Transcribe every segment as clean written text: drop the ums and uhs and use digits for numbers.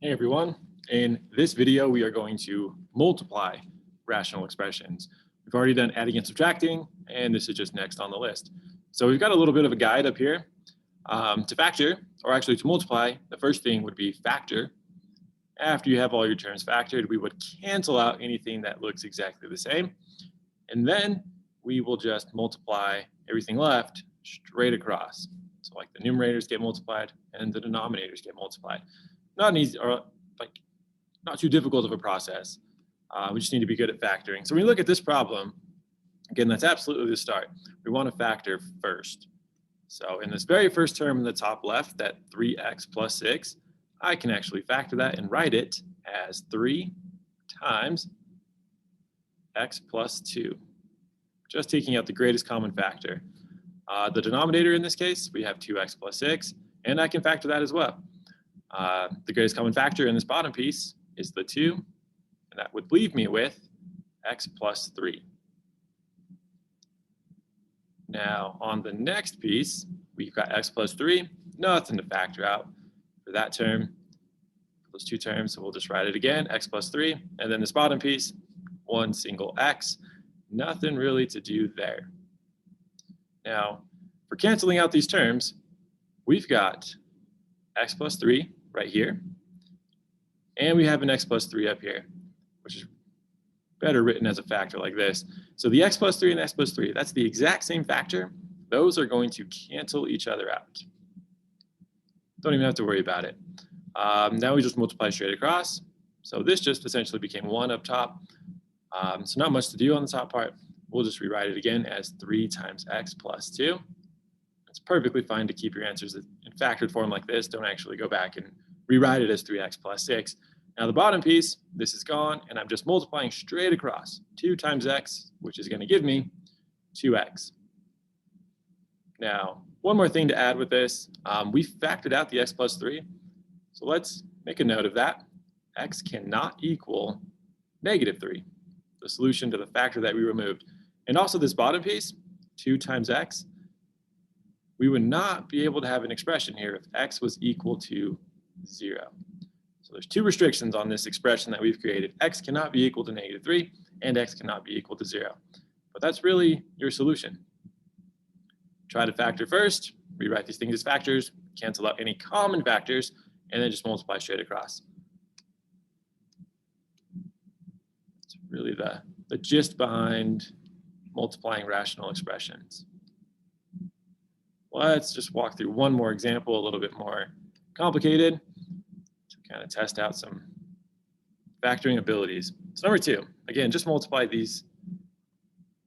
Hey everyone, in this video we are going to multiply rational expressions. We've already done adding and subtracting, and this is just next on the list. So we've got a little bit of a guide up here. To factor, or actually to multiply, the first thing would be factor. After you have all your terms factored, we would cancel out anything that looks exactly the same, and then we will just multiply everything left straight across. So like the numerators get multiplied and the denominators get multiplied. Not an easy, or like not too difficult of a process. We just need to be good at factoring. So when you look at this problem, again, that's absolutely the start. We want to factor first. So in this very first term in the top left, that 3x plus 6, I can actually factor that and write it as 3 times x plus 2, just taking out the greatest common factor. The denominator in this case, we have 2x plus 6, and I can factor that as well. The greatest common factor in this bottom piece is the 2, and that would leave me with x plus 3. Now, on the next piece, we've got x plus 3, nothing to factor out for that term, for those two terms, so we'll just write it again, x plus 3, and then this bottom piece, one single x, nothing really to do there. Now, for canceling out these terms, we've got x plus 3 right here, and we have an x plus 3 up here, which is better written as a factor like this. So the x plus 3 and x plus 3, that's the exact same factor. Those are going to cancel each other out. Don't even have to worry about it. Now we just multiply straight across. So this just essentially became 1 up top. So not much to do on the top part. We'll just rewrite it again as 3 times x plus 2. It's perfectly fine to keep your answers in factored form like this. Don't actually go back and rewrite it as 3x plus 6. Now the bottom piece, this is gone, and I'm just multiplying straight across. 2 times x, which is going to give me 2x. Now, one more thing to add with this. We factored out the x plus 3, so let's make a note of that. X cannot equal negative 3, the solution to the factor that we removed. And also this bottom piece, 2 times x, we would not be able to have an expression here if x was equal to 0. So there's two restrictions on this expression that we've created. X cannot be equal to negative 3, and x cannot be equal to 0. But that's really your solution. Try to factor first, rewrite these things as factors, cancel out any common factors, and then just multiply straight across. It's really the gist behind multiplying rational expressions. Let's just walk through one more example, a little bit more complicated, to kind of test out some factoring abilities. So number 2, again, just multiply these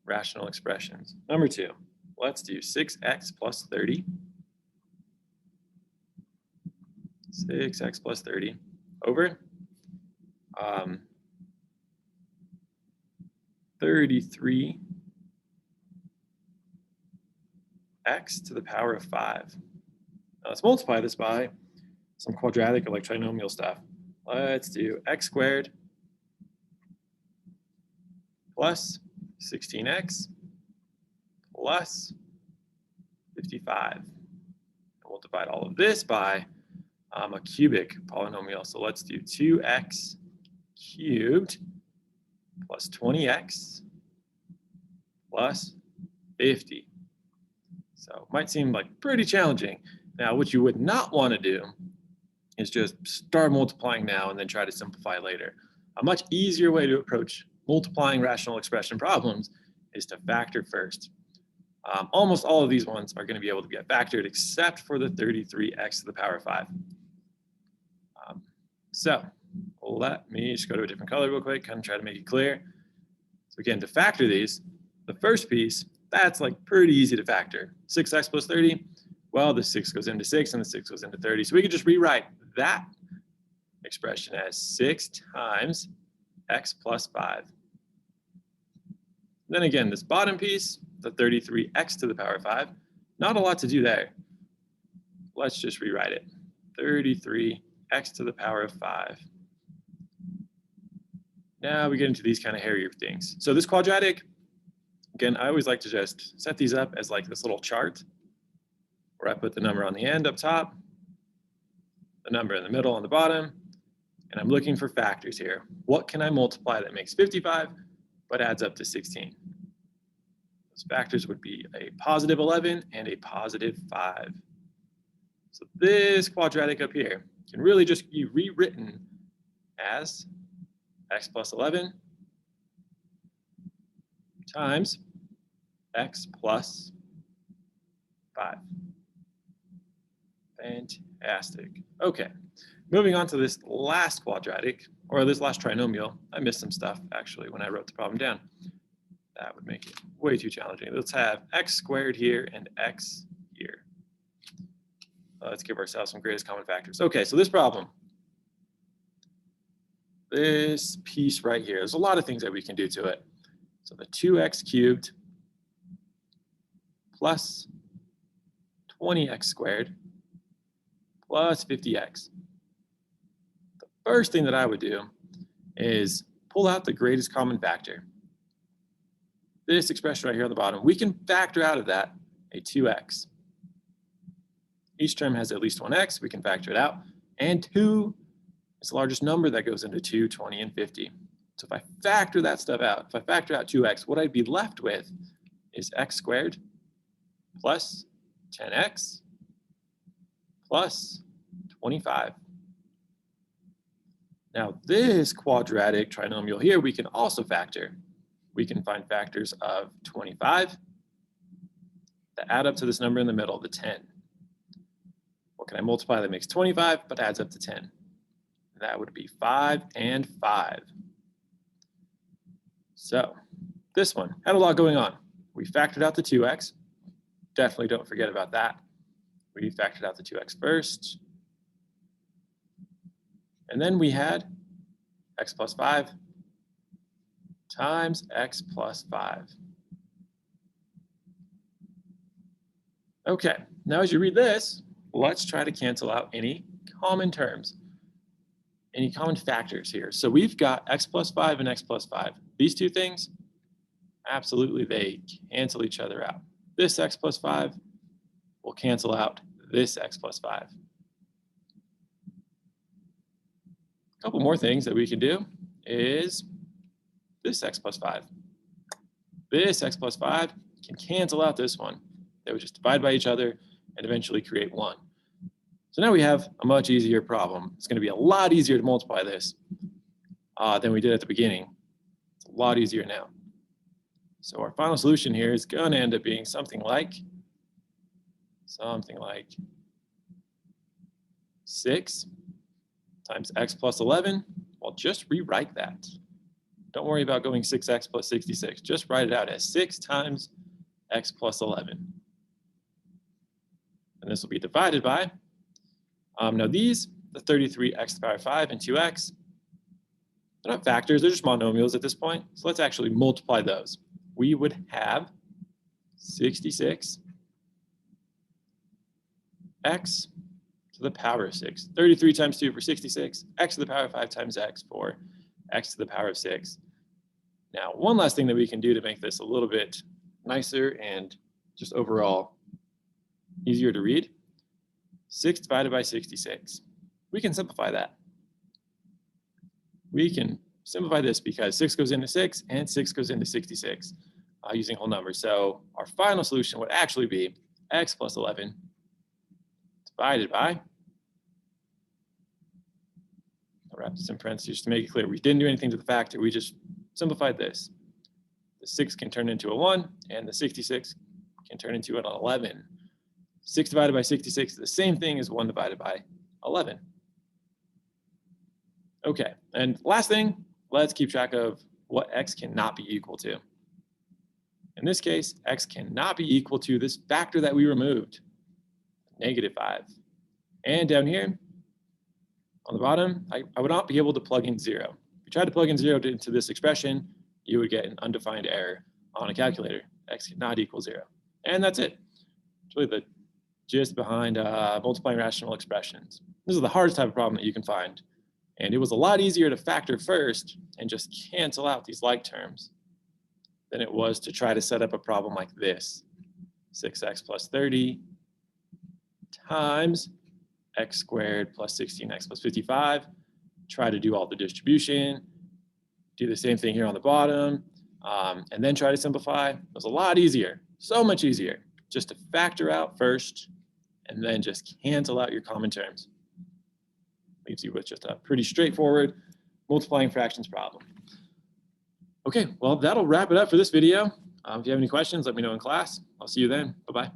rational expressions. Number 2, let's do 6x plus 30. 6x plus 30 over 33 x to the power of 5. Now let's multiply this by some quadratic or like trinomial stuff. Let's do x squared plus 16x plus 55. And we'll divide all of this by a cubic polynomial. So let's do 2x cubed plus 20x plus 50. So it might seem like pretty challenging. Now, what you would not want to do is just start multiplying now and then try to simplify later. A much easier way to approach multiplying rational expression problems is to factor first. Almost all of these ones are going to be able to get factored except for the 33x to the power of 5. So let me just go to a different color real quick, kind of try to make it clear. So again, to factor these, the first piece, that's like pretty easy to factor. 6x plus 30, well, the 6 goes into 6 and the 6 goes into 30. So we could just rewrite that expression as 6 times x plus 5. Then again, this bottom piece, the 33x to the power of 5, not a lot to do there. Let's just rewrite it. 33x to the power of 5. Now we get into these kind of hairier things. So this quadratic, again, I always like to just set these up as like this little chart where I put the number on the end up top, the number in the middle on the bottom, and I'm looking for factors here. What can I multiply that makes 55 but adds up to 16? Those factors would be a positive 11 and a positive 5. So this quadratic up here can really just be rewritten as x plus 11 times x plus 5. Fantastic. Okay, moving on to this last quadratic, or this last trinomial. I missed some stuff actually when I wrote the problem down. That would make it way too challenging. Let's have x squared here and x here. Let's give ourselves some greatest common factors. Okay, so this problem, this piece right here, there's a lot of things that we can do to it. So the 2x cubed plus 20x squared plus 50x. The first thing that I would do is pull out the greatest common factor. This expression right here on the bottom, we can factor out of that a 2x. Each term has at least one x, we can factor it out. And 2 is the largest number that goes into 2, 20, and 50. So if I factor that stuff out, if I factor out 2x, what I'd be left with is x squared plus 10x plus 25. Now this quadratic trinomial here, we can also factor. We can find factors of 25 that add up to this number in the middle, the 10. What can I multiply that makes 25 but adds up to 10? That would be 5 and 5. So this one had a lot going on. We factored out the 2x. Definitely don't forget about that. We factored out the 2x first. And then we had x plus 5 times x plus 5. Okay, now as you read this, let's try to cancel out any common terms, any common factors here. So we've got x plus 5 and x plus 5. These two things, absolutely, they cancel each other out. This x plus 5 will cancel out this x plus 5. A couple more things that we can do is this x plus 5. This x plus 5 can cancel out this one. They would just divide by each other and eventually create 1. So now we have a much easier problem. It's going to be a lot easier to multiply this than we did at the beginning. It's a lot easier now. So our final solution here is going to end up being something like 6 times x plus 11. Well, just rewrite that. Don't worry about going 6x plus 66. Just write it out as 6 times x plus 11. And this will be divided by, now these, the 33x to the power 5 and 2x, they're not factors, they're just monomials at this point. So let's actually multiply those. We would have 66x to the power of 6. 33 times 2 for 66, x to the power of 5 times x for x to the power of 6. Now, one last thing that we can do to make this a little bit nicer and just overall easier to read, 6 divided by 66. We can simplify that. We can simplify this because 6 goes into 6 and 6 goes into 66 using whole numbers. So our final solution would actually be x plus 11 divided by, I'll wrap this in parentheses just to make it clear. We didn't do anything to the factor. We just simplified this. The 6 can turn into a 1 and the 66 can turn into an 11. 6 divided by 66 is the same thing as 1 divided by 11. Okay, and last thing, let's keep track of what x cannot be equal to. In this case, x cannot be equal to this factor that we removed, -5. And down here, on the bottom, I would not be able to plug in 0. If you tried to plug in 0 into this expression, you would get an undefined error on a calculator. X cannot equal 0. And that's it. It's really the gist behind multiplying rational expressions. This is the hardest type of problem that you can find. And it was a lot easier to factor first and just cancel out these like terms than it was to try to set up a problem like this. 6x plus 30 times x squared plus 16x plus 55. try to do all the distribution, do the same thing here on the bottom, and then try to simplify. It was a lot easier, so much easier, just to factor out first and then just cancel out your common terms. Leaves you with just a pretty straightforward multiplying fractions problem. Okay, well, that'll wrap it up for this video. If you have any questions, let me know in class. I'll see you then. Bye-bye.